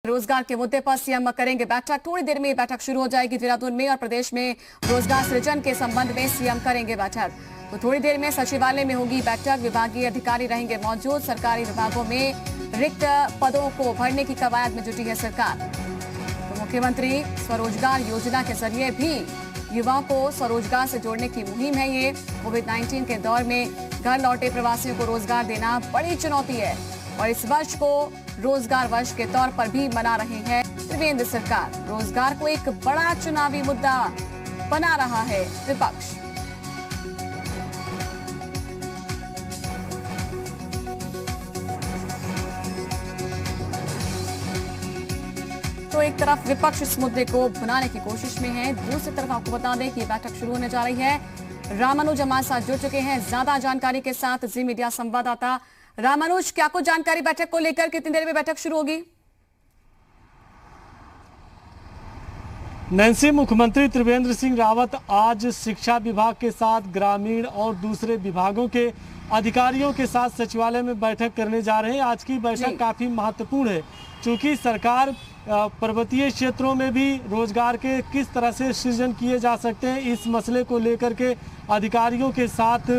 रोजगार के मुद्दे पर सीएम करेंगे बैठक। थोड़ी देर में बैठक शुरू हो जाएगी देहरादून में और प्रदेश में रोजगार सृजन के संबंध में सीएम करेंगे बैठक। तो थोड़ी देर में सचिवालय में होगी बैठक। विभागीय अधिकारी रहेंगे मौजूद। सरकारी विभागों में रिक्त पदों को भरने की कवायद में जुटी है सरकार। तो मुख्यमंत्री स्वरोजगार योजना के जरिए भी युवाओं को स्वरोजगार से जोड़ने की मुहिम है। ये कोविड-19 के दौर में घर लौटे प्रवासियों को रोजगार देना बड़ी चुनौती है और इस वर्ष को रोजगार वर्ष के तौर पर भी मना रही है त्रिवेंद्र सरकार। रोजगार को एक बड़ा चुनावी मुद्दा बना रहा है विपक्ष। तो एक तरफ विपक्ष इस मुद्दे को भुनाने की कोशिश में है, दूसरी तरफ आपको बता दें कि बैठक शुरू होने जा रही है। रामानुज हमारे साथ जुड़ चुके हैं ज्यादा जानकारी के साथ जी मीडिया संवाददाता रामानुज, क्या कुछ जानकारी बैठक को लेकर, कितनी देर में बैठक शुरू होगी? नैन्सी, मुख्यमंत्री त्रिवेंद्र सिंह रावत आज शिक्षा विभाग के साथ ग्रामीण और दूसरे विभागों के अधिकारियों के साथ सचिवालय में बैठक करने जा रहे हैं। आज की बैठक काफी महत्वपूर्ण है क्योंकि सरकार पर्वतीय क्षेत्रों में भी रोजगार के किस तरह से सृजन किए जा सकते हैं, इस मसले को लेकर के अधिकारियों के साथ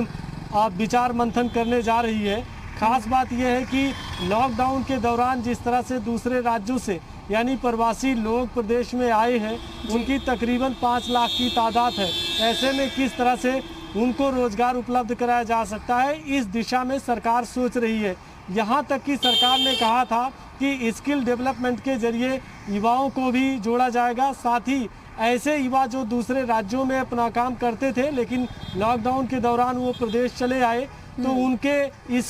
विचार मंथन करने जा रही है। खास बात यह है कि लॉकडाउन के दौरान जिस तरह से दूसरे राज्यों से यानी प्रवासी लोग प्रदेश में आए हैं, उनकी तकरीबन 5 लाख की तादाद है। ऐसे में किस तरह से उनको रोजगार उपलब्ध कराया जा सकता है, इस दिशा में सरकार सोच रही है। यहाँ तक कि सरकार ने कहा था कि स्किल डेवलपमेंट के जरिए युवाओं को भी जोड़ा जाएगा। साथ ही ऐसे युवा जो दूसरे राज्यों में अपना काम करते थे लेकिन लॉकडाउन के दौरान वो प्रदेश चले आए, तो उनके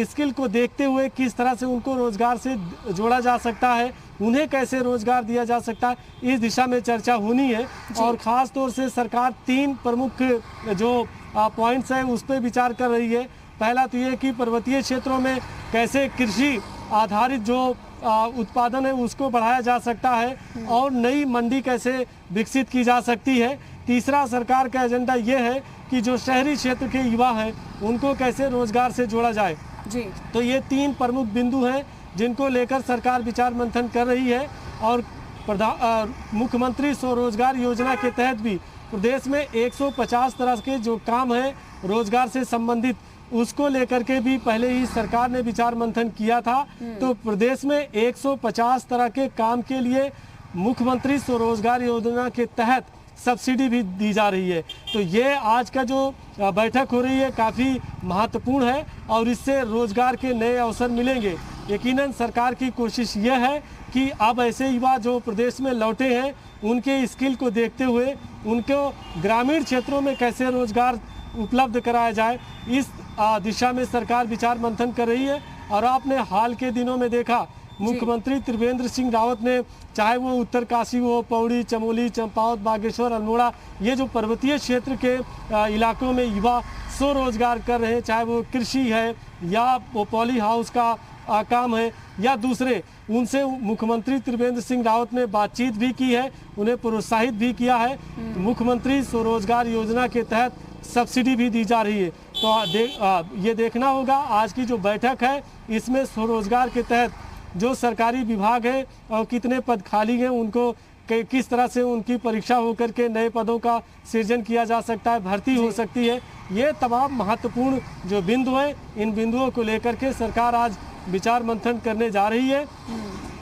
स्किल को देखते हुए किस तरह से उनको रोजगार से जोड़ा जा सकता है, उन्हें कैसे रोजगार दिया जा सकता है, इस दिशा में चर्चा होनी है। और ख़ास तौर से सरकार 3 प्रमुख जो पॉइंट्स हैं उस पर विचार कर रही है। पहला तो ये कि पर्वतीय क्षेत्रों में कैसे कृषि आधारित जो उत्पादन है उसको बढ़ाया जा सकता है और नई मंडी कैसे विकसित की जा सकती है। तीसरा सरकार का एजेंडा ये है कि जो शहरी क्षेत्र के युवा हैं उनको कैसे रोजगार से जोड़ा जाए जी। तो ये 3 प्रमुख बिंदु हैं जिनको लेकर सरकार विचार मंथन कर रही है। और मुख्यमंत्री स्वरोजगार योजना के तहत भी प्रदेश में 150 तरह के जो काम है रोजगार से संबंधित, उसको लेकर के भी पहले ही सरकार ने विचार मंथन किया था। तो प्रदेश में 150 तरह के काम के लिए मुख्यमंत्री स्वरोजगार योजना के तहत सब्सिडी भी दी जा रही है। तो ये आज का जो बैठक हो रही है काफ़ी महत्वपूर्ण है और इससे रोजगार के नए अवसर मिलेंगे। यकीनन सरकार की कोशिश यह है कि अब ऐसे युवा जो प्रदेश में लौटे हैं उनके स्किल को देखते हुए उनको ग्रामीण क्षेत्रों में कैसे रोजगार उपलब्ध कराया जाए, इस दिशा में सरकार विचार मंथन कर रही है। और आपने हाल के दिनों में देखा मुख्यमंत्री त्रिवेंद्र सिंह रावत ने, चाहे वो उत्तरकाशी हो, पौड़ी, चमोली, चंपावत, बागेश्वर, अल्मोड़ा, ये जो पर्वतीय क्षेत्र के इलाकों में युवा स्वरोजगार कर रहे हैं, चाहे वो कृषि है या वो पॉली हाउस का काम है या दूसरे, उनसे मुख्यमंत्री त्रिवेंद्र सिंह रावत ने बातचीत भी की है, उन्हें प्रोत्साहित भी किया है। मुख्यमंत्री स्वरोजगार योजना के तहत सब्सिडी भी दी जा रही है। तो ये देखना होगा आज की जो बैठक है इसमें स्वरोजगार के तहत जो सरकारी विभाग है और कितने पद खाली हैं उनको किस तरह से उनकी परीक्षा होकर के नए पदों का सृजन किया जा सकता है, भर्ती हो सकती है। ये तमाम महत्वपूर्ण जो बिंदु हैं, इन बिंदुओं को लेकर के सरकार आज विचार मंथन करने जा रही है।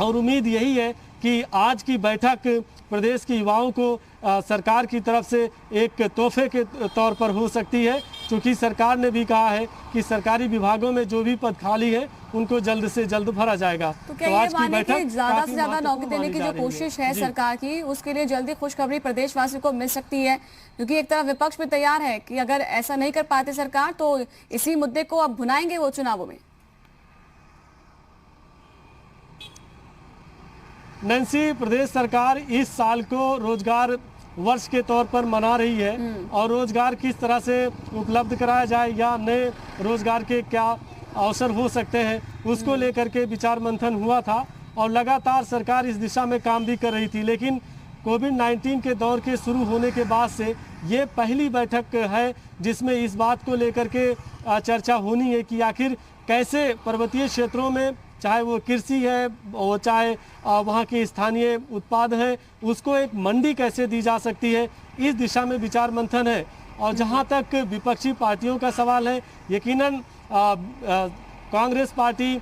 और उम्मीद यही है कि आज की बैठक प्रदेश के युवाओं को सरकार की तरफ से एक तोहफे के तौर पर हो सकती है, क्योंकि सरकार ने भी कहा है कि सरकारी विभागों में जो भी पद खाली है उनको जल्द से जल्द भरा जाएगा। तो क्या ये माने कि ज्यादा से ज्यादा नौकरी देने की जो कोशिश है सरकार की, उसके लिए जल्दी खुशखबरी प्रदेशवासियों को मिल सकती है? क्योंकि एक तरफ विपक्ष भी तैयार है कि अगर ऐसा नहीं कर पाते सरकार तो इसी मुद्दे को अब भुनाएंगे वो चुनावों में। नैन्सी, प्रदेश सरकार इस साल को रोजगार वर्ष के तौर पर मना रही है और रोजगार किस तरह से उपलब्ध कराया जाए या नए रोजगार के क्या अवसर हो सकते हैं उसको लेकर के विचार मंथन हुआ था और लगातार सरकार इस दिशा में काम भी कर रही थी। लेकिन कोविड-19 के दौर के शुरू होने के बाद से ये पहली बैठक है जिसमें इस बात को लेकर के चर्चा होनी है कि आखिर कैसे पर्वतीय क्षेत्रों में चाहे वो कृषि है, वो चाहे वहाँ के स्थानीय उत्पाद हैं, उसको एक मंडी कैसे दी जा सकती है, इस दिशा में विचार मंथन है। और जहाँ तक विपक्षी पार्टियों का सवाल है, यकीनन कांग्रेस पार्टी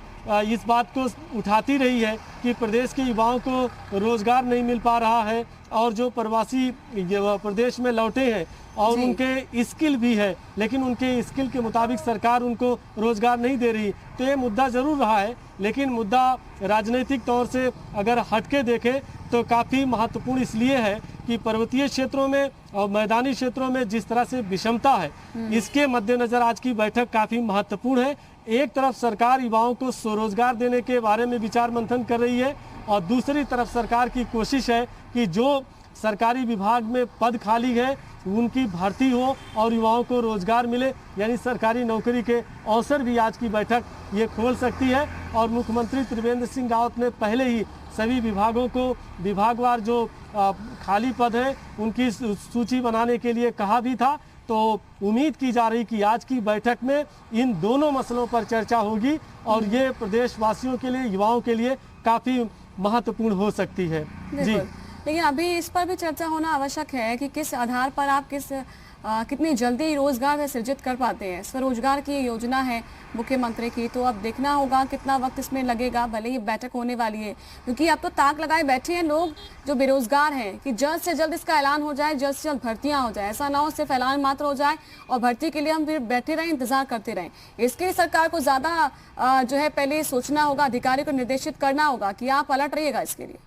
इस बात को उठाती रही है कि प्रदेश के युवाओं को रोजगार नहीं मिल पा रहा है, और जो प्रवासी प्रदेश में लौटे हैं और उनके स्किल भी है, लेकिन उनके स्किल के मुताबिक सरकार उनको रोजगार नहीं दे रही। तो ये मुद्दा ज़रूर रहा है, लेकिन मुद्दा राजनीतिक तौर से अगर हटके देखें तो काफ़ी महत्वपूर्ण इसलिए है कि पर्वतीय क्षेत्रों में और मैदानी क्षेत्रों में जिस तरह से विषमता है, इसके मद्देनज़र आज की बैठक काफ़ी महत्वपूर्ण है। एक तरफ सरकार युवाओं को स्वरोजगार देने के बारे में विचार मंथन कर रही है, और दूसरी तरफ सरकार की कोशिश है कि जो सरकारी विभाग में पद खाली है उनकी भर्ती हो और युवाओं को रोजगार मिले, यानी सरकारी नौकरी के अवसर भी आज की बैठक ये खोल सकती है। और मुख्यमंत्री त्रिवेंद्र सिंह रावत ने पहले ही सभी विभागों को विभागवार जो खाली पद है उनकी सूची बनाने के लिए कहा भी था। तो उम्मीद की जा रही कि आज की बैठक में इन दोनों मसलों पर चर्चा होगी, और ये प्रदेशवासियों के लिए, युवाओं के लिए काफ़ी महत्वपूर्ण हो सकती है। जी, लेकिन अभी इस पर भी चर्चा होना आवश्यक है कि किस आधार पर आप कितनी जल्दी रोजगार सृजित कर पाते हैं। स्वरोजगार की योजना है मुख्यमंत्री की, तो अब देखना होगा कितना वक्त इसमें लगेगा। भले ही बैठक होने वाली है, क्योंकि अब तो ताक लगाए बैठे हैं लोग जो बेरोजगार हैं कि जल्द से जल्द इसका ऐलान हो जाए, जल्द से जल्द भर्तियां हो जाए। ऐसा ना हो सिर्फ ऐलान मात्र हो जाए और भर्ती के लिए हम फिर बैठे रहें, इंतजार करते रहें। इसके लिए सरकार को ज्यादा जो है पहले सोचना होगा, अधिकारी को निर्देशित करना होगा कि आप अलर्ट रहिएगा इसके लिए।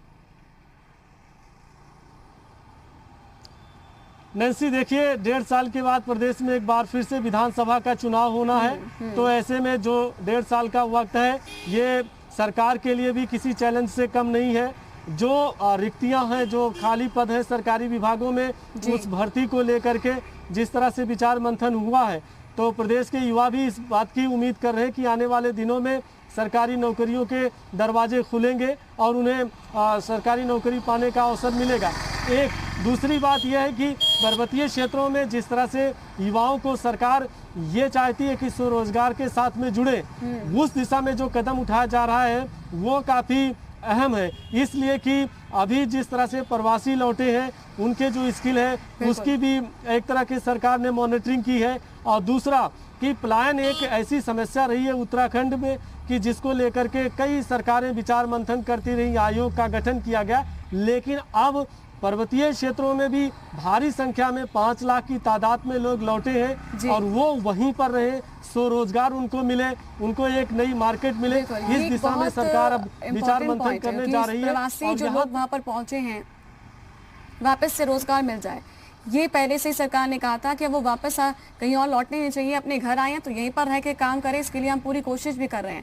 नैन्सी, देखिए 1.5 साल के बाद प्रदेश में एक बार फिर से विधानसभा का चुनाव होना है। तो ऐसे में जो 1.5 साल का वक्त है, ये सरकार के लिए भी किसी चैलेंज से कम नहीं है। जो रिक्तियां हैं, जो खाली पद हैं सरकारी विभागों में, उस भर्ती को लेकर के जिस तरह से विचार मंथन हुआ है, तो प्रदेश के युवा भी इस बात की उम्मीद कर रहे हैं कि आने वाले दिनों में सरकारी नौकरियों के दरवाजे खुलेंगे और उन्हें सरकारी नौकरी पाने का अवसर मिलेगा। एक दूसरी बात यह है कि पर्वतीय क्षेत्रों में जिस तरह से युवाओं को सरकार ये चाहती है कि स्वरोजगार के साथ में जुड़े, उस दिशा में जो कदम उठाया जा रहा है वो काफ़ी अहम है। इसलिए कि अभी जिस तरह से प्रवासी लौटे हैं, उनके जो स्किल है उसकी भी एक तरह की सरकार ने मॉनिटरिंग की है। और दूसरा कि पलायन एक ऐसी समस्या रही है उत्तराखंड में कि जिसको लेकर के कई सरकारें विचार मंथन करती रही, आयोग का गठन किया गया। लेकिन अब पर्वतीय क्षेत्रों में भी भारी संख्या में 5 लाख की तादाद में लोग लौटे हैं, और वो वहीं पर रहे, स्वरोजगार उनको मिले, उनको एक नई मार्केट मिले। इस दिशा में सरकार अब विचार मंथन करने जा रही है। प्रवासी जो लोग वहाँ पर पहुंचे हैं वापस से रोजगार मिल जाए, ये पहले से ही सरकार ने कहा था कि वो वापस कहीं और लौटने नहीं चाहिए, अपने घर आए हैं तो यहीं पर रह के काम करें। इसके लिए हम पूरी कोशिश भी कर रहे हैं।